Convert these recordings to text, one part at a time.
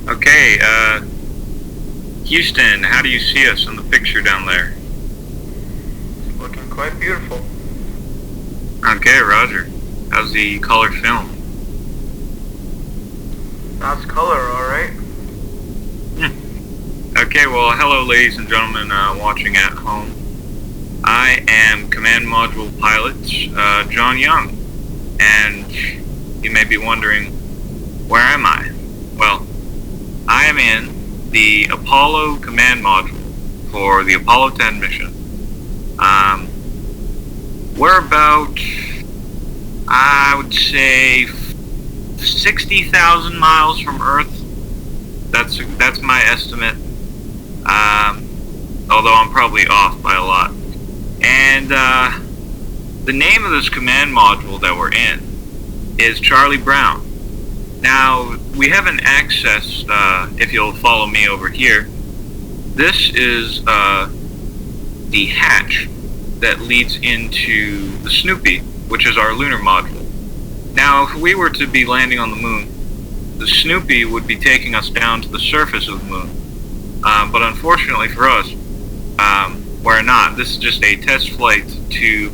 Okay, Houston, how do you see us in the picture down there? Looking quite beautiful. Okay, Roger. How's the color film? That's color, alright. Okay, well, hello ladies and gentlemen watching at home. I am Command Module Pilot John Young, and you may be wondering, where am I? Well, I am in the Apollo Command Module for the Apollo 10 mission. We're about, I would say, 60,000 miles from Earth. That's my estimate. Although I'm probably off by a lot. And the name of this command module that we're in is Charlie Brown. Now, we haven't accessed, if you'll follow me over here, this is the hatch that leads into the Snoopy, which is our lunar module. Now, if we were to be landing on the moon, the Snoopy would be taking us down to the surface of the moon. But unfortunately for us, we're not. This is just a test flight to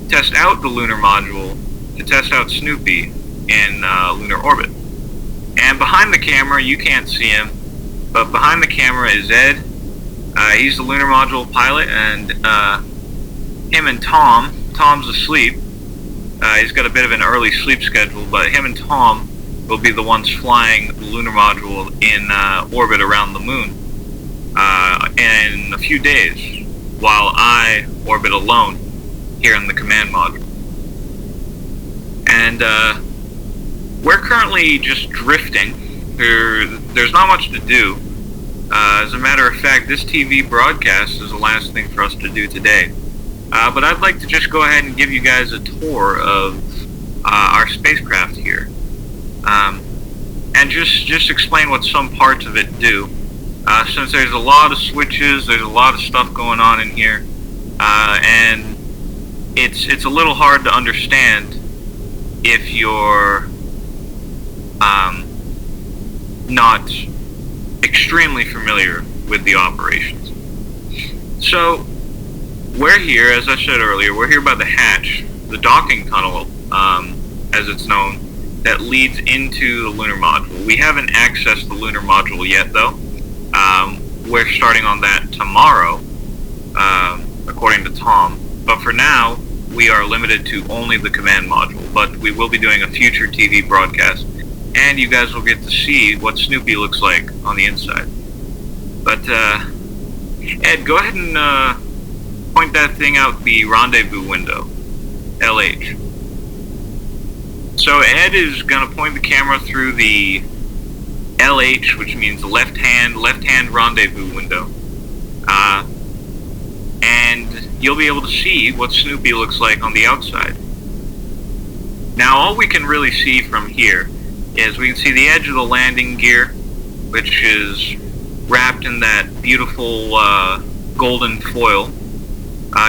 test out the lunar module, to test out Snoopy in lunar orbit. And behind the camera, you can't see him, but behind the camera is Ed. He's the lunar module pilot, and him and Tom's asleep. He's got a bit of an early sleep schedule, but him and Tom will be the ones flying the lunar module in orbit around the moon in a few days, while I orbit alone here in the command module. And we're currently just drifting. There's not much to do. As a matter of fact, this TV broadcast is the last thing for us to do today. But I'd like to just go ahead and give you guys a tour of our spacecraft here. And just explain what some parts of it do. Since there's a lot of switches, there's a lot of stuff going on in here, and it's a little hard to understand if you're not extremely familiar with the operations. So we're here, as I said earlier, we're here by the hatch, the docking tunnel, as it's known, that leads into the lunar module. We haven't accessed the lunar module yet, though. We're starting on that tomorrow, according to Tom. But for now, we are limited to only the command module. But we will be doing a future TV broadcast, and you guys will get to see what Snoopy looks like on the inside. But, Ed, go ahead and point that thing out the rendezvous window, LH. So Ed is going to point the camera through the LH, which means left hand rendezvous window. And you'll be able to see what Snoopy looks like on the outside. Now, all we can really see from here is we can see the edge of the landing gear, which is wrapped in that beautiful golden foil.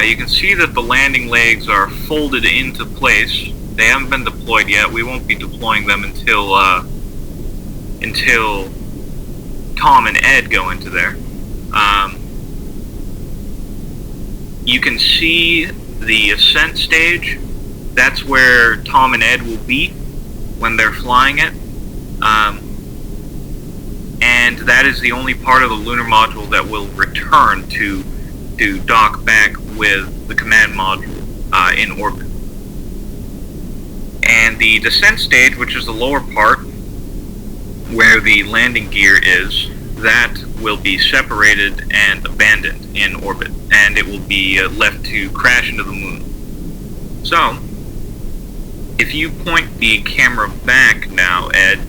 You can see that the landing legs are folded into place. They haven't been deployed yet. We won't be deploying them until Tom and Ed go into there. You can see the ascent stage. That's where Tom and Ed will be when they're flying it. And that is the only part of the lunar module that will return to dock back with the command module in orbit. And the descent stage, which is the lower part where the landing gear is, that will be separated and abandoned in orbit, and it will be left to crash into the moon. So, if you point the camera back now, Ed,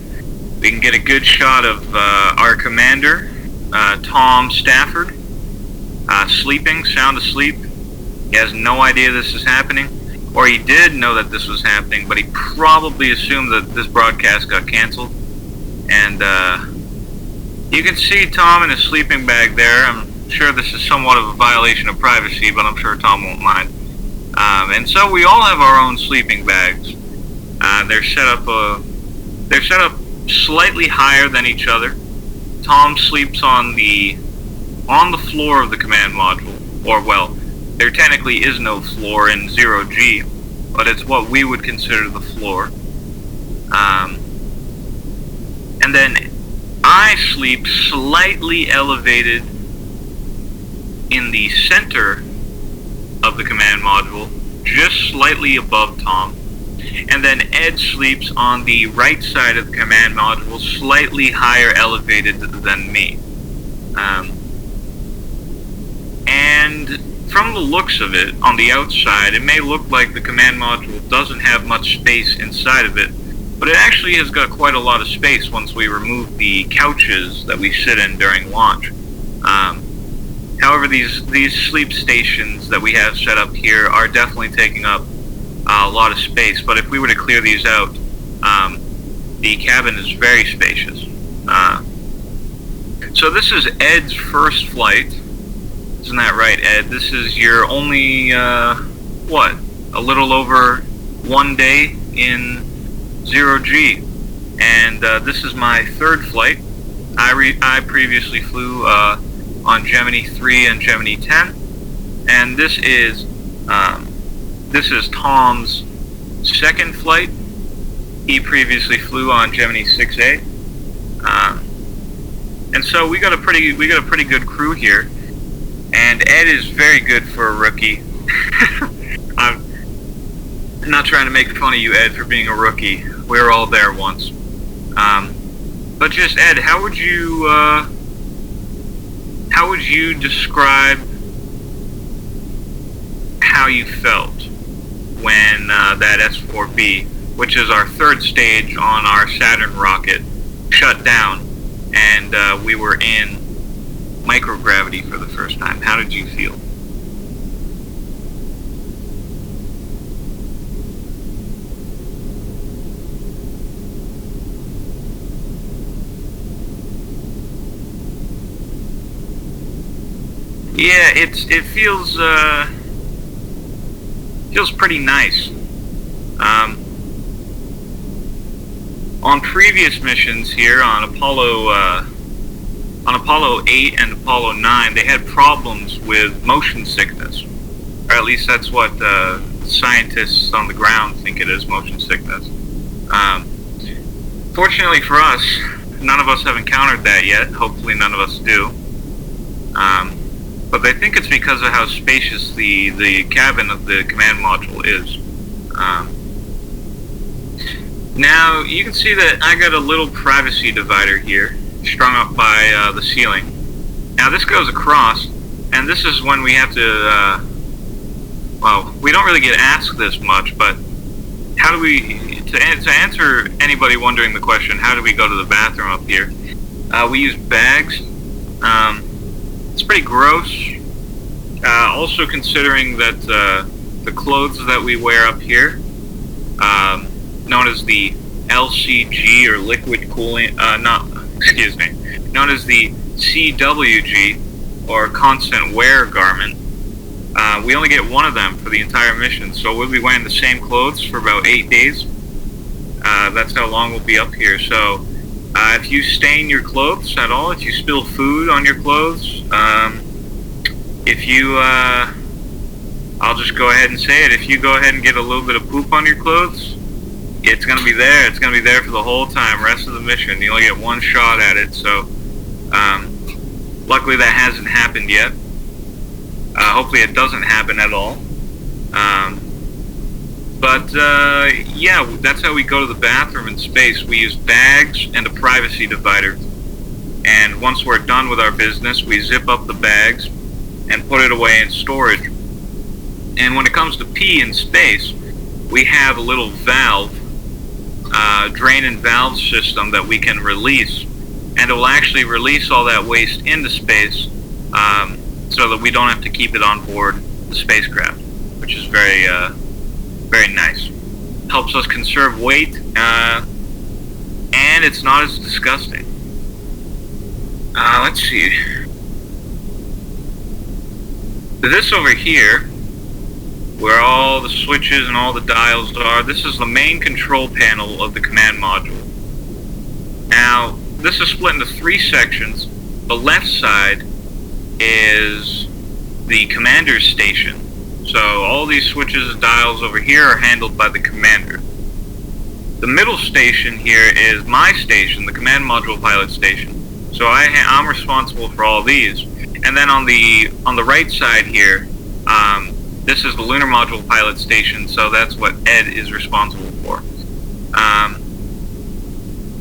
we can get a good shot of our commander, Tom Stafford, sleeping, sound asleep. He has no idea this is happening, or he did know that this was happening, but he probably assumed that this broadcast got canceled. And you can see Tom in his sleeping bag there. I'm sure this is somewhat of a violation of privacy, but I'm sure Tom won't mind. And so we all have our own sleeping bags. They're set up slightly higher than each other. Tom sleeps on the floor of the command module, or well, there technically is no floor in 0G, but it's what we would consider the floor. And then I sleep slightly elevated in the center of the command module, just slightly above Tom. And then Ed sleeps on the right side of the command module, slightly higher elevated than me. And from the looks of it, on the outside, it may look like the command module doesn't have much space inside of it, but it actually has got quite a lot of space once we remove the couches that we sit in during launch. However, these sleep stations that we have set up here are definitely taking up a lot of space, but if we were to clear these out, the cabin is very spacious. So this is Ed's first flight. Isn't that right, Ed? This is your only, what? A little over 1 day in 0G. And this is my third flight. I previously flew on Gemini 3 and Gemini 10. And this is Tom's second flight. He previously flew on Gemini 6A. And so we got a pretty good crew here. And Ed is very good for a rookie. I'm not trying to make fun of you, Ed, for being a rookie. We were all there once. But just, Ed, how would you describe how you felt when that S4B, which is our third stage on our Saturn rocket, shut down and we were in microgravity for the first time? How did you feel? Yeah, it feels pretty nice. On previous missions here on Apollo 8 and Apollo 9, they had problems with motion sickness, or at least that's what scientists on the ground think it is, motion sickness. Fortunately for us, none of us have encountered that yet. Hopefully none of us do. But they think it's because of how spacious the cabin of the command module is. Now, you can see that I got a little privacy divider here, strung up by the ceiling. Now this goes across, and this is when we have to, well, we don't really get asked this much, but how do we, to answer anybody wondering the question, how do we go to the bathroom up here, we use bags. It's pretty gross, also considering that the clothes that we wear up here, known as the LCG, or liquid cooling, known as the CWG, or constant wear garment, we only get one of them for the entire mission, so we'll be wearing the same clothes for about 8 days. That's how long we'll be up here. So if you stain your clothes at all, if you spill food on your clothes, if you, I'll just go ahead and say it, if you go ahead and get a little bit of poop on your clothes, it's going to be there. It's going to be there for the whole time, rest of the mission. You only get one shot at it, so luckily that hasn't happened yet. Hopefully it doesn't happen at all. Yeah, that's how we go to the bathroom in space. We use bags and a privacy divider. And once we're done with our business, we zip up the bags and put it away in storage. And when it comes to pee in space, we have a little valve, drain and valve system that we can release, and it will actually release all that waste into space, so that we don't have to keep it on board the spacecraft, which is very, very nice. Helps us conserve weight, and it's not as disgusting. Let's see. This over here, where all the switches and all the dials are, this is the main control panel of the command module. Now, this is split into 3 sections. The left side is the commander's station. So all these switches and dials over here are handled by the commander. The middle station here is my station, the command module pilot station. So I'm responsible for all these. And then on the right side here, this is the lunar module pilot station. So that's what Ed is responsible for.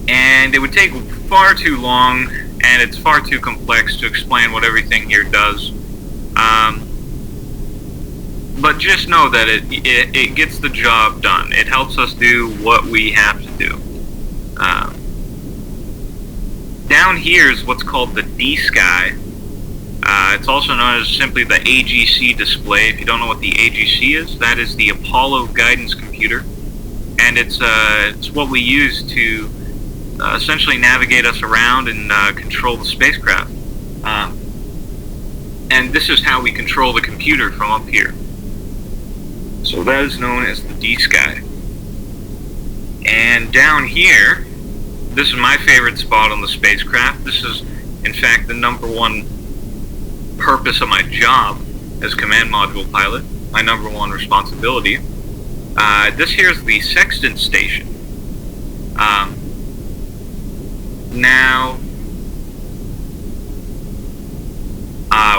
And it would take far too long, and it's far too complex to explain what everything here does. But just know that it gets the job done. It helps us do what we have to do. Down here is what's called the D-Sky. It's also known as simply the AGC display. If you don't know what the AGC is, that is the Apollo guidance computer. And it's what we use to essentially navigate us around and control the spacecraft. And this is how we control the computer from up here. So that is known as the D-Sky. And down here, this is my favorite spot on the spacecraft. This is, in fact, the #1 purpose of my job as command module pilot, my #1 responsibility. This here is the sextant station. Now,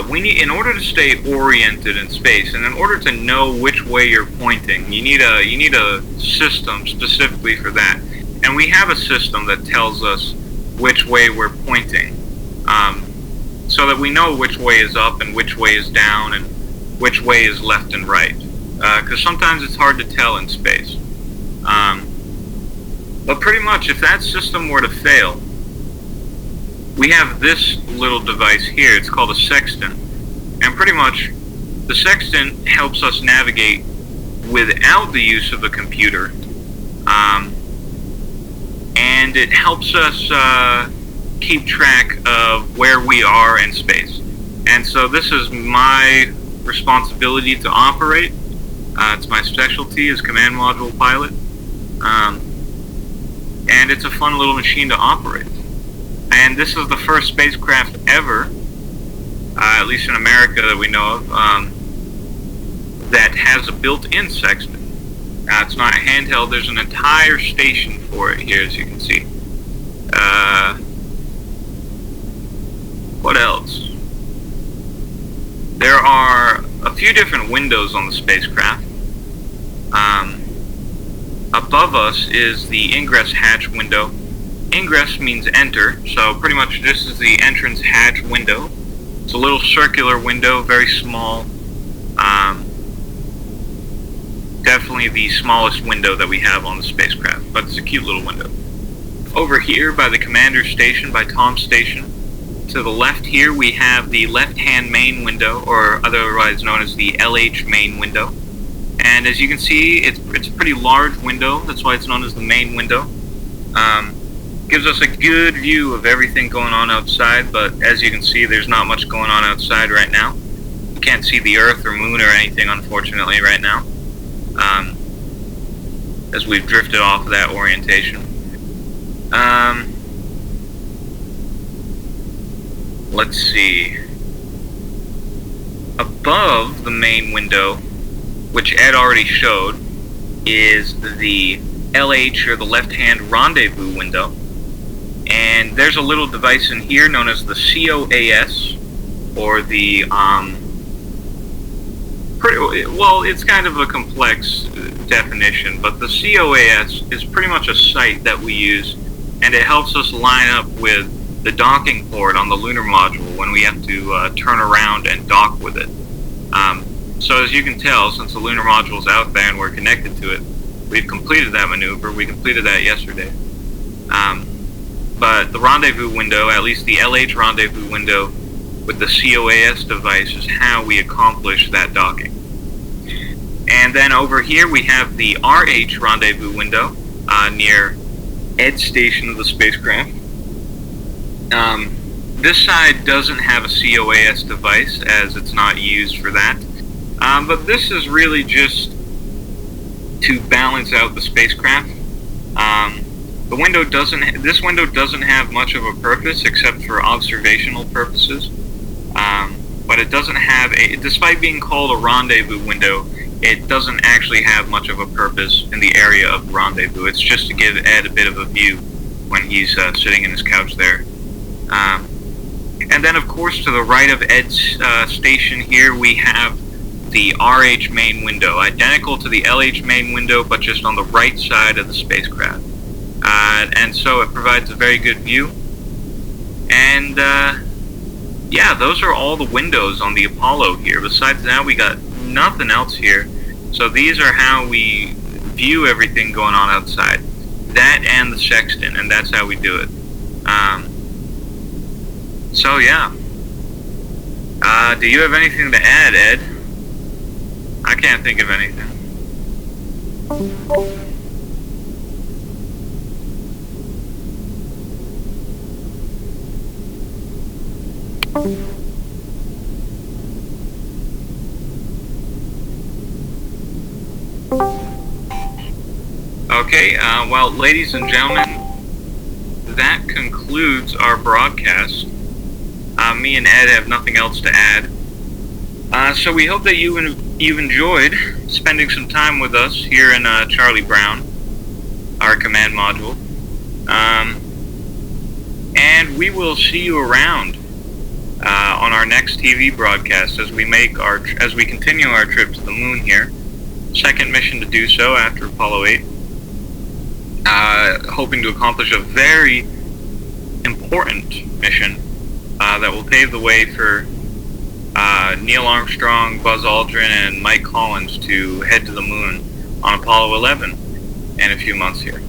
we need, in order to stay oriented in space, and in order to know which way you're pointing, you need a system specifically for that. And we have a system that tells us which way we're pointing, so that we know which way is up and which way is down and which way is left and right. Because sometimes it's hard to tell in space. But pretty much, if that system were to fail, we have this little device here. It's called a sextant. And pretty much, the sextant helps us navigate without the use of a computer. And it helps us keep track of where we are in space. And so this is my responsibility to operate. It's my specialty as command module pilot. And it's a fun little machine to operate. And this is the first spacecraft ever, at least in America that we know of, that has a built-in sextant. It's not a handheld. There's an entire station for it here, as you can see. What else? There are a few different windows on the spacecraft. Above us is the ingress hatch window. Ingress means enter, so pretty much this is the entrance hatch window. It's a little circular window, very small. Definitely the smallest window that we have on the spacecraft, but it's a cute little window. Over here by the commander's station, by Tom's station, to the left here we have the left-hand main window, or otherwise known as the LH main window. And as you can see, it's a pretty large window. That's why it's known as the main window. Gives us a good view of everything going on outside, but as you can see, there's not much going on outside right now. You can't see the Earth or Moon or anything, unfortunately, right now, as we've drifted off of that orientation. Let's see. Above the main window, which Ed already showed, is the LH, or the left-hand rendezvous window. And there's a little device in here known as the COAS, or the, well, it's kind of a complex definition, but the COAS is pretty much a site that we use, and it helps us line up with the docking port on the lunar module when we have to turn around and dock with it. So as you can tell, since the lunar module is out there and we're connected to it, we've completed that maneuver. We completed that yesterday. But the rendezvous window, at least the LH rendezvous window with the COAS device, is how we accomplish that docking. And then over here we have the RH rendezvous window near Ed's station of the spacecraft. This side doesn't have a COAS device, as it's not used for that. But this is really just to balance out the spacecraft. This window doesn't have much of a purpose except for observational purposes. But it doesn't have despite being called a rendezvous window, it doesn't actually have much of a purpose in the area of the rendezvous. It's just to give Ed a bit of a view when he's sitting in his couch there. And then, of course, to the right of Ed's station here, we have the RH main window, identical to the LH main window, but just on the right side of the spacecraft. And so it provides a very good view. And yeah, those are all the windows on the Apollo here. Besides that, we got nothing else here. So these are how we view everything going on outside. That and the sextant, and that's how we do it. So yeah. Do you have anything to add, Ed? I can't think of anything. Okay, well, ladies and gentlemen, that concludes our broadcast. Me and Ed have nothing else to add. So we hope that you've enjoyed spending some time with us here in Charlie Brown, our command module. And we will see you around on our next TV broadcast as we continue our trip to the moon here. Second mission to do so after Apollo 8. Hoping to accomplish a very important mission that will pave the way for Neil Armstrong, Buzz Aldrin, and Mike Collins to head to the moon on Apollo 11 in a few months here.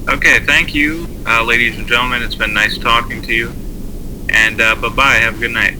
Okay, thank you, ladies and gentlemen. It's been nice talking to you. And bye-bye. Have a good night.